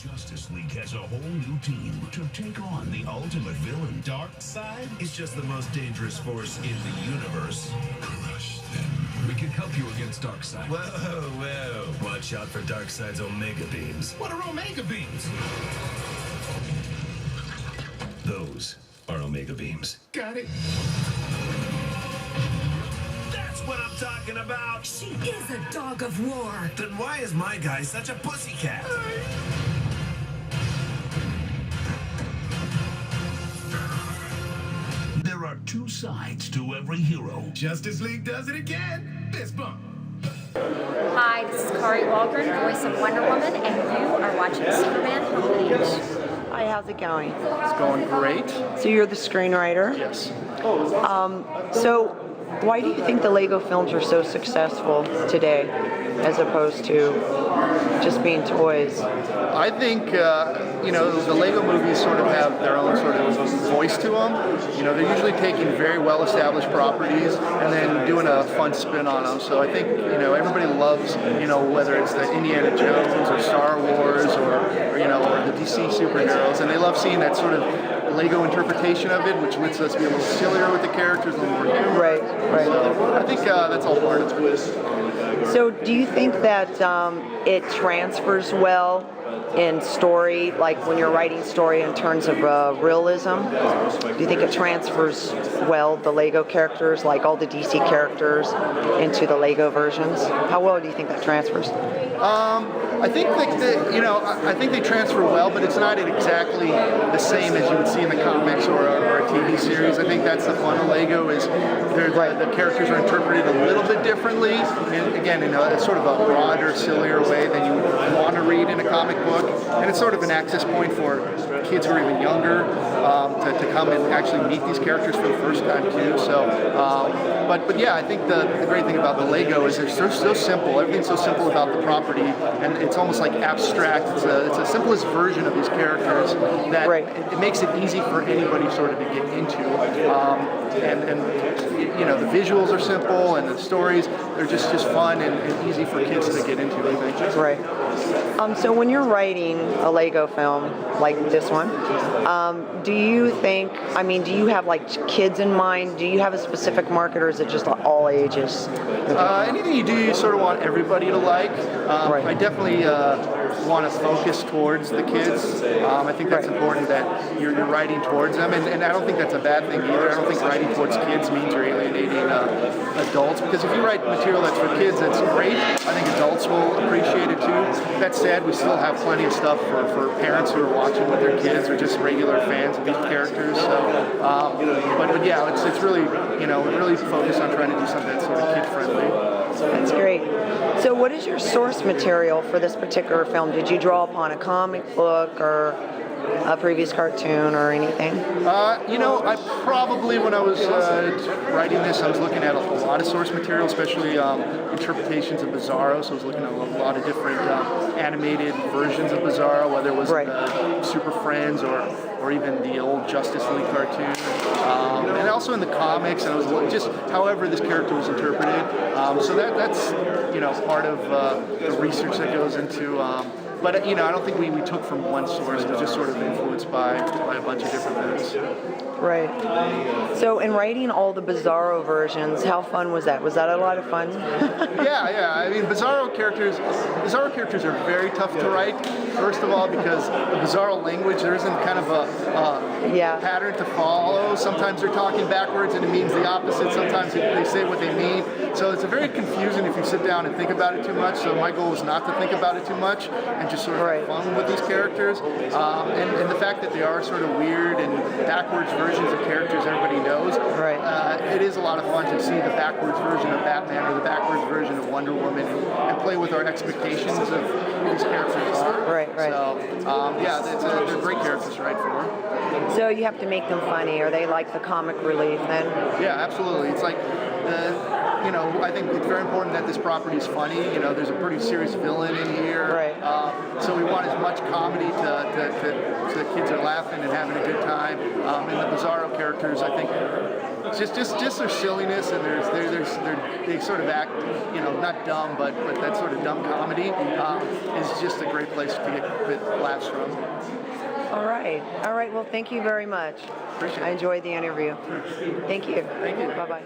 Justice League has a whole new team to take on the ultimate villain. Darkseid is just the most dangerous force in the universe. Crush them. We can help you against Darkseid. Whoa. Watch out for Darkseid's Omega Beams. What are Omega Beams? Those are Omega Beams. Got it. That's what I'm talking about. She is a dog of war. Then why is my guy such a pussycat? There are two sides to every hero. Justice League does it again. Fist bump. Hi, this is Kari Wahlgren, voice of Wonder Woman, and you are watching Superman Homepage. Hi, how's it going? It's going great. So you're the screenwriter? Yes. So why do you think the Lego films are so successful today as opposed to just being toys? I think, the Lego movies sort of have their own sort of voice to them. They're usually taking very well-established properties and then doing a fun spin on them. So I think, everybody loves, whether it's the Indiana Jones or Star Wars or the DC superheroes, and they love seeing that sort of Lego interpretation of it, which lets us be a little sillier with the characters, a little more humor. Right. So I think that's all part of it. So do you think that it transfers well in story, like when you're writing story in terms of realism? Do you think it transfers well the Lego characters, like all the DC characters, into the Lego versions? How well do you think that transfers? I think I think they transfer well, but it's not exactly the same as you would see in the comics or a TV series. I think that's the fun of Lego is the characters are interpreted a little bit differently, and again, in a sort of a broader, sillier way than you want to read in a comic book. And it's sort of an access point for kids who are even younger to come and actually meet these characters for the first time too. So, but yeah, I think the great thing about the Lego is they're so simple. Everything's so simple about the property, and it's almost like abstract. It's the simplest version of these characters that it makes it easy for anybody sort of to get into. And the visuals are simple, and the stories they're just fun and easy for kids to get into, I think. Right. So when you're writing a Lego film like this one, do you have like kids in mind? Do you have a specific market, or is it just all ages? Anything you do, you sort of want everybody to like. I definitely want to focus towards the kids. I think that's important that you're writing towards them, and I don't think that's a bad thing either. I don't think writing towards kids means you're alienating adults, because if you write material that's for kids, that's great. I think adults will appreciate it too. That said, we still have plenty of stuff for parents who are watching with their kids or just regular fans of these characters. So, but yeah, it's really, we're really focused on trying to do something that's sort of kid-friendly. That's great. So what is your source material for this particular film? Did you draw upon a comic book or a previous cartoon or anything? I probably, when I was writing this, I was looking at a lot of source material, especially interpretations of Bizarro. So I was looking at a lot of different animated versions of Bizarro, whether it was Super Friends or even the old Justice League cartoon. And also in the comics, and I was just however this character was interpreted. So that's part of the research that goes into. But I don't think we took from one source. It was just sort of influenced by a bunch of different things. Right. So in writing all the Bizarro versions, how fun was that? Was that a lot of fun? Yeah. I mean, Bizarro characters are very tough to write. First of all, because the Bizarro language, there isn't kind of a pattern to follow. Sometimes they're talking backwards and it means the opposite. Sometimes they say what they mean. So it's very confusing if you sit down and think about it too much. So my goal is not to think about it too much and just sort of have fun with these characters. And the fact that they are sort of weird and backwards versions of characters everybody knows, it is a lot of fun to see the backwards version of Batman or the backwards version of Wonder Woman and play with our expectations of who these characters are. Right. So, they're great characters to write for. So you have to make them funny. Are they like the comic relief then? Yeah, absolutely. It's like I think it's very important that this property is funny. There's a pretty serious villain in here. So we want as much comedy so the kids are laughing and having a good time. And the Bizarro characters, I think, just their silliness and they sort of act, not dumb, but that sort of dumb comedy is just a great place to get laughs from. All right. Well, thank you very much. Appreciate it. I enjoyed the interview. Thank you. Thank you. Bye-bye.